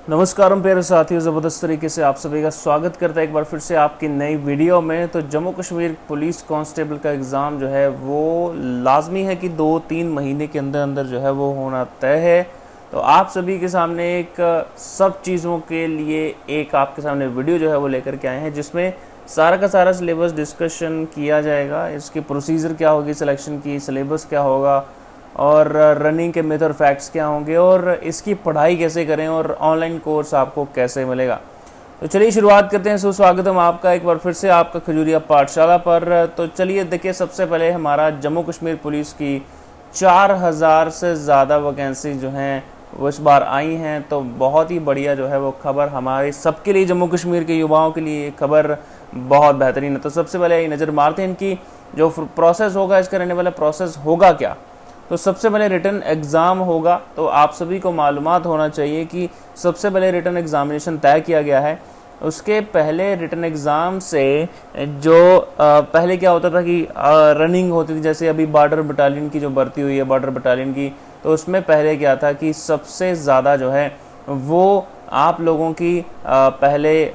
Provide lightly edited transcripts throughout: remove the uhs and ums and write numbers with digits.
नमस्कार प्यारे साथियों, ज़बरदस्त तरीके से आप सभी का स्वागत करता है एक बार फिर से आपकी नई वीडियो में। तो जम्मू कश्मीर पुलिस कांस्टेबल का एग्ज़ाम जो है वो लाजमी है कि 2-3 महीने के अंदर अंदर जो है वो होना तय है। तो आप सभी के सामने एक सब चीज़ों के लिए एक आपके सामने वीडियो जो है वो लेकर के आए हैं, जिसमें सारा का सारा सिलेबस डिस्कशन किया जाएगा। इसकी प्रोसीजर क्या होगी, सिलेक्शन की सिलेबस क्या होगा और रनिंग के मेथड फैक्ट्स क्या होंगे और इसकी पढ़ाई कैसे करें और ऑनलाइन कोर्स आपको कैसे मिलेगा। तो चलिए शुरुआत करते हैं। सुस्वागतम आपका एक बार फिर से आपका खजूरिया पाठशाला पर। तो चलिए देखिए, सबसे पहले हमारा जम्मू कश्मीर पुलिस की 4000 से ज़्यादा वैकेंसी जो हैं वो इस बार आई हैं। तो बहुत ही बढ़िया जो है वो खबर हमारे सबके लिए, जम्मू कश्मीर के युवाओं के लिए खबर बहुत बेहतरीन है। तो सबसे पहले नज़र मारते हैं इनकी जो प्रोसेस होगा, इसका रहने वाला प्रोसेस होगा क्या। तो सबसे पहले रिटन एग्ज़ाम होगा। तो आप सभी को मालूमात होना चाहिए कि सबसे पहले रिटन एग्ज़ामिनेशन तय किया गया है। उसके पहले रिटन एग्ज़ाम से जो पहले क्या होता था कि रनिंग होती थी, जैसे अभी बॉर्डर बटालियन की जो भर्ती हुई है बॉर्डर बटालियन की, तो उसमें पहले क्या था कि सबसे ज़्यादा जो है वो आप लोगों की पहले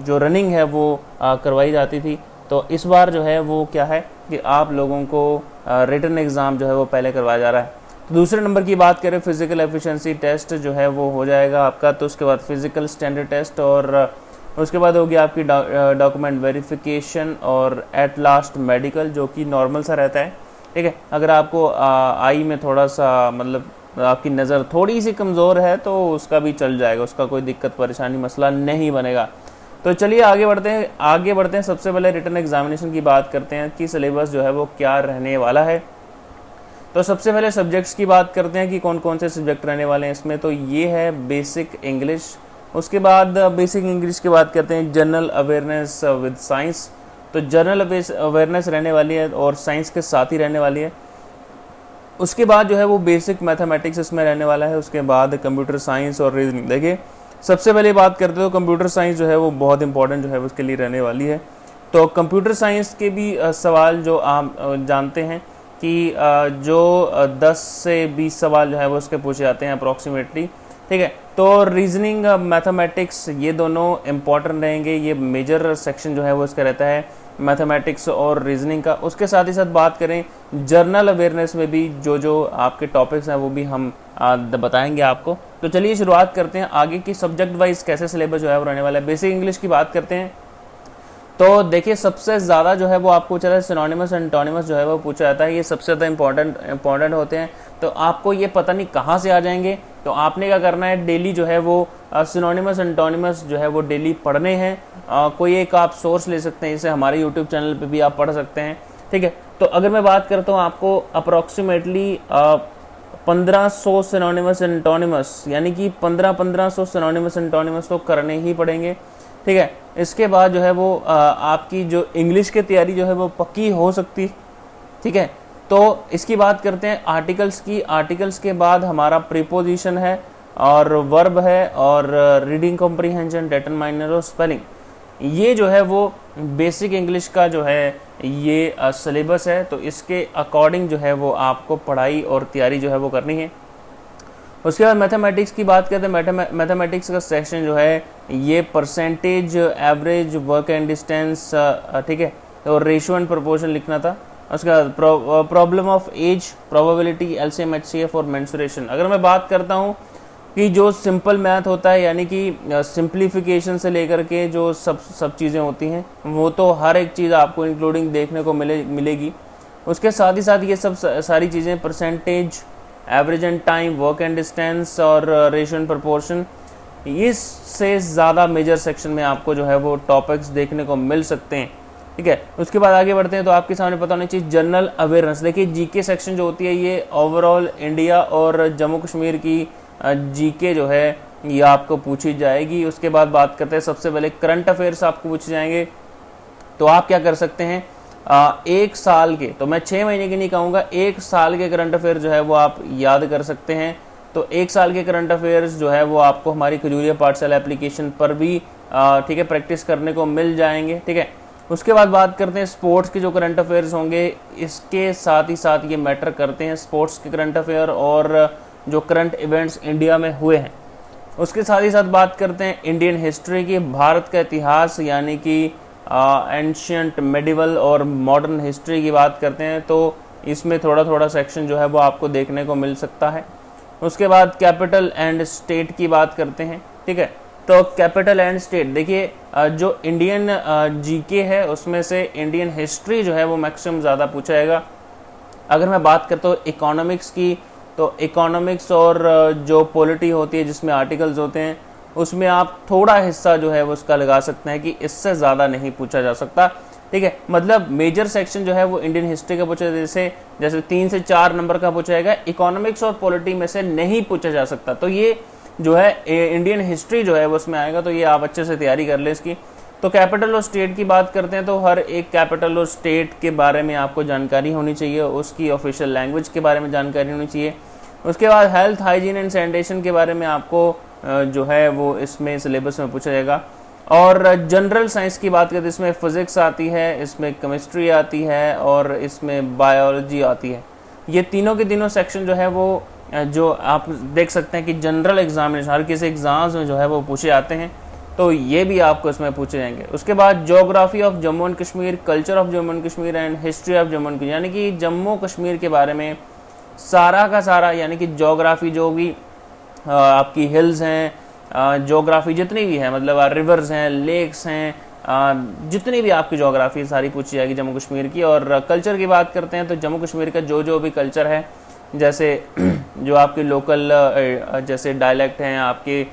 जो रनिंग है वो करवाई जाती थी। तो इस बार जो है वो क्या है कि आप लोगों को रिटन एग्ज़ाम जो है वो पहले करवाया जा रहा है। तो दूसरे नंबर की बात करें, फिज़िकल एफिशिएंसी टेस्ट जो है वो हो जाएगा आपका। तो उसके बाद फिज़िकल स्टैंडर्ड टेस्ट और उसके बाद होगी आपकी डॉक्यूमेंट वेरिफिकेशन और एट लास्ट मेडिकल, जो कि नॉर्मल सा रहता है। ठीक है, अगर आपको आई में थोड़ा सा मतलब आपकी नज़र थोड़ी सी कमज़ोर है तो उसका भी चल जाएगा, उसका कोई दिक्कत परेशानी मसला नहीं बनेगा। तो चलिए आगे बढ़ते हैं। सबसे पहले रिटन एग्जामिनेशन की बात करते हैं कि सिलेबस जो है वो क्या रहने वाला है। तो सबसे पहले सब्जेक्ट्स की बात करते हैं कि कौन कौन से सब्जेक्ट रहने वाले हैं इसमें। तो ये है बेसिक इंग्लिश। उसके बाद बेसिक इंग्लिश की बात करते हैं जनरल अवेयरनेस विद साइंस। तो जनरल अवेयरनेस रहने वाली है और साइंस के साथ ही रहने वाली है। उसके बाद जो है वो बेसिक मैथमेटिक्स इसमें रहने वाला है। उसके बाद कंप्यूटर साइंस और रीजनिंग। देखिए, सबसे पहले बात करते हो कंप्यूटर साइंस जो है वो बहुत इंपॉर्टेंट जो है उसके लिए रहने वाली है। तो कंप्यूटर साइंस के भी सवाल जो आप जानते हैं कि जो 10 से 20 सवाल जो है वो उसके पूछे जाते हैं अप्रॉक्सीमेटली। ठीक है, तो रीजनिंग मैथमेटिक्स ये दोनों इम्पॉर्टेंट रहेंगे। ये मेजर सेक्शन जो है वो इसका रहता है मैथमेटिक्स और रीजनिंग का। उसके साथ ही साथ बात करें जर्नल अवेयरनेस में भी जो आपके टॉपिक्स हैं वो भी हम बताएंगे आपको। तो चलिए शुरुआत करते हैं आगे की सब्जेक्ट वाइज कैसे सिलेबस जो है वो रहने वाला है। बेसिक इंग्लिश की बात करते हैं। तो देखिए, सबसे ज़्यादा जो है वो आपको पूछा जाता है सिनोनिमस एंटोनिमस जो है वो पूछा जाता है। ये सबसे ज़्यादा इंपॉर्टेंट होते हैं। तो आपको ये पता नहीं कहाँ से आ जाएंगे, तो आपने क्या करना है, डेली जो है वो सिनोनिमस एंटोनिमस जो है वो डेली पढ़ने हैं। कोई एक आप सोर्स ले सकते हैं, इसे हमारे यूट्यूब चैनल पे भी आप पढ़ सकते हैं। ठीक है, तो अगर मैं बात करता हूँ आपको अप्रॉक्सीमेटली 1500 सिनोनिमस एंटोनिमस, यानी कि 1500 सिनोनिमस एंटोनिमस तो करने ही पड़ेंगे। ठीक है, इसके बाद जो है वो आपकी जो इंग्लिश की तैयारी जो है वो पक्की हो सकती। ठीक है, तो इसकी बात करते हैं आर्टिकल्स की। आर्टिकल्स के बाद हमारा प्रीपोजिशन है और वर्ब है और रीडिंग कॉम्प्रीहेंशन, डिटरमाइनर और स्पेलिंग। ये जो है वो बेसिक इंग्लिश का जो है ये सिलेबस है। तो इसके अकॉर्डिंग जो है वो आपको पढ़ाई और तैयारी जो है वो करनी है। उसके बाद मैथमेटिक्स की बात करते हैं। मैथमेटिक्स का सेक्शन जो है ये percentage, average, work and distance, ठीक है, तो रेशियो एंड प्रोपोर्शन लिखना था। उसके बाद problem of age, probability, LCM, HCF और मेंसुरेशन। अगर मैं बात करता हूँ कि जो सिंपल मैथ होता है, यानी कि सिंप्लीफिकेशन से लेकर के जो सब चीज़ें होती हैं वो तो हर एक चीज़ आपको इंक्लूडिंग देखने को मिलेगी। उसके साथ ही साथ ये सब सारी चीज़ें percentage, average and time, work and distance और रेशियो एंड प्रोपोर्शन, इससे ज़्यादा मेजर सेक्शन में आपको जो है वो टॉपिक्स देखने को मिल सकते हैं। ठीक है, उसके बाद आगे बढ़ते हैं। तो आपके सामने पता होना चाहिए जनरल अवेयरनेस। देखिए, जीके सेक्शन जो होती है ये ओवरऑल इंडिया और जम्मू कश्मीर की जीके जो है ये आपको पूछी जाएगी। उसके बाद बात करते हैं, सबसे पहले करंट अफेयर्स आपको पूछे जाएंगे। तो आप क्या कर सकते हैं, एक साल के, तो मैं 6 महीने की नहीं कहूँगा, 1 साल के करंट अफेयर जो है वो आप याद कर सकते हैं। तो 1 साल के करंट अफेयर्स जो है वो आपको हमारी खजूरिया पाठशाला एप्लीकेशन पर भी ठीक है प्रैक्टिस करने को मिल जाएंगे। ठीक है, उसके बाद बात करते हैं स्पोर्ट्स के जो करंट अफेयर्स होंगे। इसके साथ ही साथ ये मैटर करते हैं स्पोर्ट्स के करंट अफेयर और जो करंट इवेंट्स इंडिया में हुए हैं। उसके साथ ही साथ बात करते हैं इंडियन हिस्ट्री की, भारत का इतिहास यानी कि एंशियंट, मेडिवल और मॉडर्न हिस्ट्री की बात करते हैं तो इसमें थोड़ा थोड़ा सेक्शन जो है वो आपको देखने को मिल सकता है। उसके बाद कैपिटल एंड स्टेट की बात करते हैं, ठीक है। तो कैपिटल एंड स्टेट देखिए, जो इंडियन जीके है उसमें से इंडियन हिस्ट्री जो है वो मैक्सिमम ज़्यादा पूछा जाएगा। अगर मैं बात करता हूँ इकोनॉमिक्स की, तो इकोनॉमिक्स और जो पॉलिटी होती है जिसमें आर्टिकल्स होते हैं उसमें आप थोड़ा हिस्सा जो है वो उसका लगा सकते हैं कि इससे ज़्यादा नहीं पूछा जा सकता, ठीक है। मतलब मेजर सेक्शन जो है वो इंडियन हिस्ट्री का पूछा, जैसे 3 से 4 नंबर का पूछा जाएगा, इकोनॉमिक्स और पॉलिटी में से नहीं पूछा जा सकता। तो ये जो है इंडियन हिस्ट्री जो है वो उसमें आएगा, तो ये आप अच्छे से तैयारी कर ले इसकी। तो कैपिटल और स्टेट की बात करते हैं तो हर एक कैपिटल और स्टेट के बारे में आपको जानकारी होनी चाहिए, उसकी ऑफिशियल लैंग्वेज के बारे में जानकारी होनी चाहिए। उसके बाद हेल्थ, हाइजीन एंड सैनिटेशन के बारे में आपको जो है वो इसमें सिलेबस में पूछा जाएगा। और जनरल साइंस की बात करते हैं, इसमें फिजिक्स आती है, इसमें केमिस्ट्री आती है और इसमें बायोलॉजी आती है। ये तीनों के तीनों सेक्शन जो है वो जो आप देख सकते हैं कि जनरल एग्जामिनेशन हर किसी एग्जाम्स में जो है वो पूछे जाते हैं, तो ये भी आपको इसमें पूछे जाएंगे। उसके बाद geography of Jammu and Kashmir, culture of Jammu and Kashmir and history of Jammu and Kashmir, यानी कि जम्मू कश्मीर के बारे में सारा का सारा, यानी कि ज्योग्राफी जो भी आपकी हिल्स हैं, ज्योग्राफी जितनी भी है, मतलब रिवर्स हैं, लेक्स हैं, जितनी भी आपकी ज्योग्राफी सारी पूछी जाएगी जम्मू कश्मीर की। और कल्चर की बात करते हैं तो जम्मू कश्मीर का जो भी कल्चर है, जैसे जो आपके लोकल जैसे डायलेक्ट हैं, आपके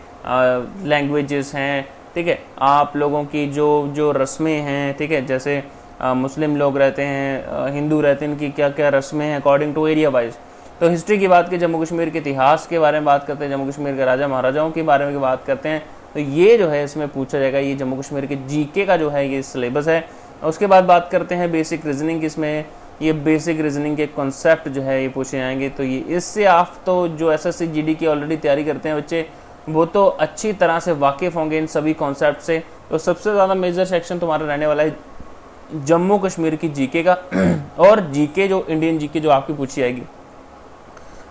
लैंग्वेजेस हैं, ठीक है, आप लोगों की जो रस्में हैं, ठीक है, जैसे मुस्लिम लोग रहते हैं, हिंदू रहते हैं, इनकी क्या क्या रस्में हैं अकॉर्डिंग टू एरिया वाइज। तो हिस्ट्री की बात की, जम्मू कश्मीर के इतिहास के बारे में बात करते हैं, जम्मू कश्मीर के राजा महाराजाओं के बारे में बात करते हैं, तो ये जो है इसमें पूछा जाएगा। ये जम्मू कश्मीर के जीके का जो है ये सिलेबस है। उसके बाद बात करते हैं बेसिक रीजनिंग, इसमें ये बेसिक रीजनिंग के कॉन्सेप्ट जो है ये पूछे जाएंगे। तो ये इससे आप तो जो एसएससी जीडी की ऑलरेडी तैयारी करते हैं बच्चे, वो तो अच्छी तरह से वाकिफ़ होंगे इन सभी कॉन्सेप्ट से। तो सबसे ज़्यादा मेजर सेक्शन तुम्हारा रहने वाला है जम्मू कश्मीर की जीके का और जीके जो इंडियन जीके जो आपकी पूछी जाएगी।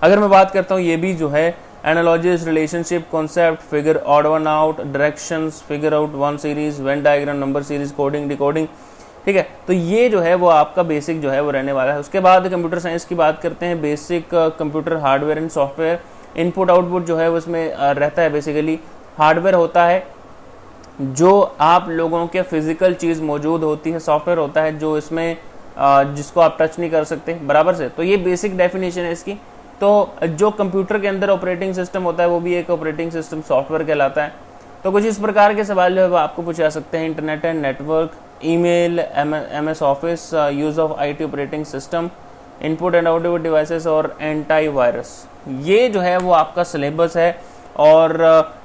अगर मैं बात करता हूँ, ये भी जो है analogies, relationship, concept, figure odd one out, directions, figure out one series, Venn diagram, number series, coding, decoding, ठीक है। तो ये जो है वो आपका बेसिक जो है वो रहने वाला है। उसके बाद कंप्यूटर साइंस की बात करते हैं, basic computer hardware and software, input output जो है वो उसमें रहता है। बेसिकली हार्डवेयर होता है जो आप लोगों के फिजिकल चीज़ मौजूद होती है, सॉफ्टवेयर होता है जो इसमें जिसको आप टच नहीं कर सकते बराबर से। तो ये बेसिक डेफिनेशन है इसकी। तो जो कंप्यूटर के अंदर ऑपरेटिंग सिस्टम होता है वो भी एक ऑपरेटिंग सिस्टम सॉफ्टवेयर कहलाता है। तो कुछ इस प्रकार के सवाल जो है वो आपको पूछा सकते हैं, internet and network, email, MS office, use of IT operating system, input and output devices और एंटी वायरस। ये जो है वो आपका सिलेबस है और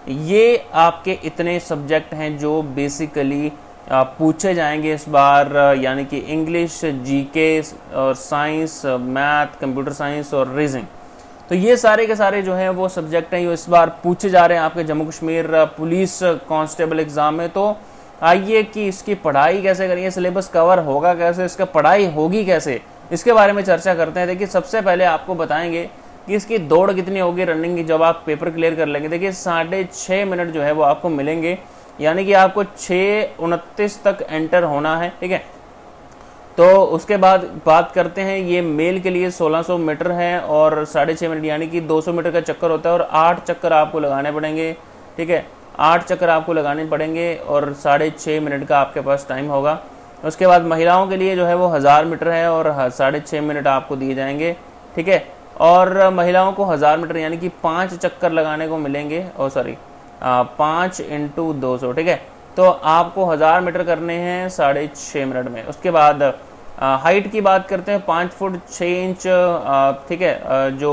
ये आपके इतने सब्जेक्ट हैं जो बेसिकली पूछे जाएंगे इस बार, यानी कि इंग्लिश, जीके और साइंस, मैथ, कंप्यूटर साइंस और रीजनिंग। तो ये सारे के सारे जो हैं वो सब्जेक्ट हैं जो इस बार पूछे जा रहे हैं आपके Jammu Kashmir police constable exam में। तो आइए कि इसकी पढ़ाई कैसे करेंगे, सिलेबस कवर होगा कैसे, इसका पढ़ाई होगी कैसे, इसके बारे में चर्चा करते हैं। देखिए सबसे पहले आपको बताएंगे कि इसकी दौड़ कितनी होगी रनिंग की जब आप पेपर क्लियर कर लेंगे। देखिए 6.5 मिनट जो है वो आपको मिलेंगे, यानी कि आपको 6:29 तक एंटर होना है, ठीक है। तो उसके बाद बात करते हैं, ये मेल के लिए 1600 मीटर है और 6.5 मिनट यानी कि 200 मीटर का चक्कर होता है और 8 चक्कर आपको लगाने पड़ेंगे, ठीक है। 8 चक्कर आपको लगाने पड़ेंगे और 6.5 मिनट का आपके पास टाइम होगा। उसके बाद महिलाओं के लिए जो है वो 1000 मीटर है और 6.5 मिनट आपको दिए जाएंगे, ठीक है। और महिलाओं को 1000 मीटर यानी कि 5 चक्कर लगाने को मिलेंगे, 5 × 200, ठीक है। तो आपको 1000 मीटर करने हैं 6.5 मिनट में। उसके बाद हाइट की बात करते हैं, 5 फुट 6 इंच, ठीक है। जो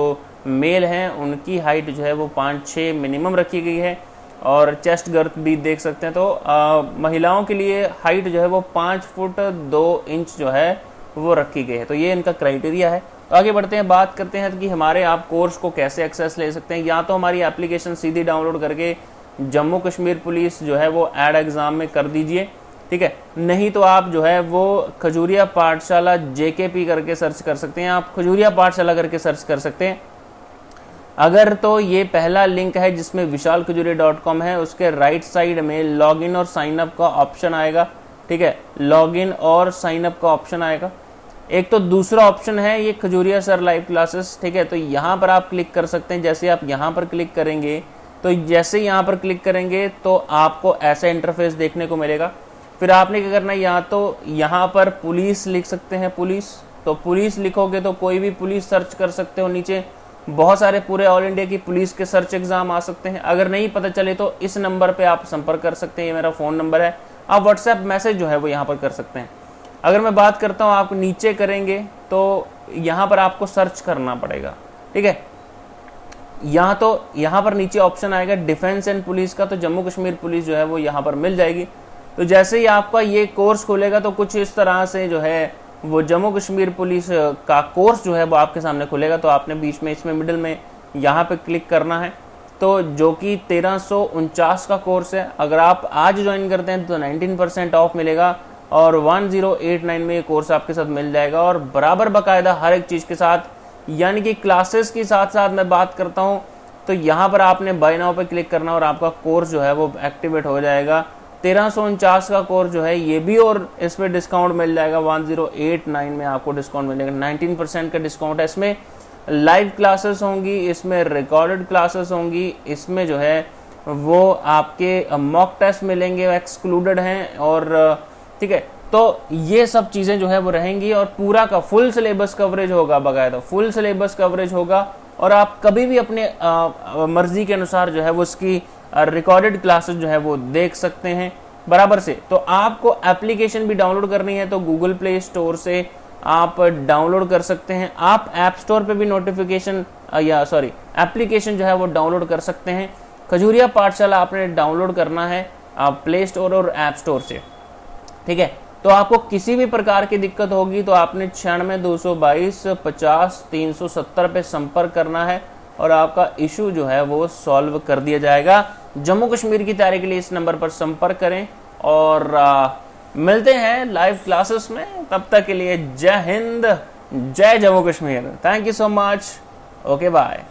मेल हैं उनकी हाइट जो है वो 5-6 मिनिमम रखी गई है और चेस्ट गर्थ भी देख सकते हैं। तो महिलाओं के लिए हाइट जो है वो 5 फुट 2 इंच जो है वो रखी गई है। तो ये इनका क्राइटेरिया है। तो आगे बढ़ते हैं, बात करते हैं कि हमारे आप कोर्स को कैसे एक्सेस ले सकते हैं। या तो हमारी एप्लीकेशन सीधी डाउनलोड करके जम्मू कश्मीर पुलिस जो है वो एड एग्ज़ाम में कर दीजिए, ठीक है। नहीं तो आप जो है वो खजूरिया पाठशाला JKP करके सर्च कर सकते हैं, आप खजूरिया पाठशाला करके सर्च कर सकते हैं। अगर तो ये पहला लिंक है जिसमें vishalkhajure.com है, उसके राइट साइड में लॉगिन और साइन अप का ऑप्शन आएगा, ठीक है, लॉगिन और साइन अप का ऑप्शन आएगा। एक तो दूसरा ऑप्शन है ये खजूरिया सर लाइव क्लासेस, ठीक है, तो यहाँ पर आप क्लिक कर सकते हैं। जैसे आप यहाँ पर क्लिक करेंगे तो जैसे यहाँ पर क्लिक करेंगे तो आपको ऐसा इंटरफेस देखने को मिलेगा। फिर आपने क्या करना है, यहाँ पर पुलिस लिख सकते हैं, पुलिस, तो पुलिस लिखोगे तो कोई भी पुलिस सर्च कर सकते हो। नीचे बहुत सारे पूरे ऑल इंडिया की पुलिस के सर्च एग्जाम आ सकते हैं। अगर नहीं पता चले तो इस नंबर पे आप संपर्क कर सकते हैं, ये मेरा फ़ोन नंबर है। आप व्हाट्सएप मैसेज जो है वो यहाँ पर कर सकते हैं। अगर मैं बात करता हूँ, आप नीचे करेंगे तो यहाँ पर आपको सर्च करना पड़ेगा, ठीक है। यहाँ पर नीचे ऑप्शन आएगा डिफेंस एंड पुलिस का, तो जम्मू कश्मीर पुलिस जो है वो यहाँ पर मिल जाएगी। तो जैसे ही आपका ये कोर्स खुलेगा तो कुछ इस तरह से जो है वो जम्मू कश्मीर पुलिस का कोर्स जो है वो आपके सामने खुलेगा। तो आपने बीच में इसमें मिडिल में यहाँ पे क्लिक करना है, तो जो कि 1349 का कोर्स है। अगर आप आज ज्वाइन करते हैं तो 19% ऑफ मिलेगा और 1089 में ये कोर्स आपके साथ मिल जाएगा, और बराबर बाकायदा हर एक चीज़ के साथ, यानी कि क्लासेस के साथ साथ मैं बात करता हूँ तो यहाँ पर आपने बाय नाउ पे क्लिक करना और आपका कोर्स जो है वो एक्टिवेट हो जाएगा। 1349 का कोर्स जो है ये भी, और इस पर डिस्काउंट मिल जाएगा 1089 में आपको डिस्काउंट मिलेगा। 19% का डिस्काउंट है। इसमें लाइव क्लासेस होंगी, इसमें रिकॉर्डेड क्लासेस होंगी, इसमें जो है वो आपके मॉक टेस्ट मिलेंगे, एक्सक्लूडेड हैं, और ठीक है, तो ये सब चीज़ें जो है वो रहेंगी और पूरा का फुल सिलेबस कवरेज होगा, बाकायदा फुल सिलेबस कवरेज होगा। और आप कभी भी अपने मर्जी के अनुसार जो है वो उसकी रिकॉर्डेड क्लासेस जो है वो देख सकते हैं बराबर से। तो आपको एप्लीकेशन भी डाउनलोड करनी है तो गूगल प्ले स्टोर से आप डाउनलोड कर सकते हैं। आप ऐप स्टोर पे भी नोटिफिकेशन एप्लीकेशन जो है वो डाउनलोड कर सकते हैं। खजूरिया पाठशाला आपने डाउनलोड करना है आप प्ले स्टोर और ऐप स्टोर से, ठीक है। तो आपको किसी भी प्रकार की दिक्कत होगी तो आपने 96-222-50-370 पे संपर्क करना है और आपका इशू जो है वो सॉल्व कर दिया जाएगा। जम्मू कश्मीर की तैयारी के लिए इस नंबर पर संपर्क करें और मिलते हैं लाइव क्लासेस में। तब तक के लिए जय हिंद, जय Jammu Kashmir. Thank you so much, okay bye.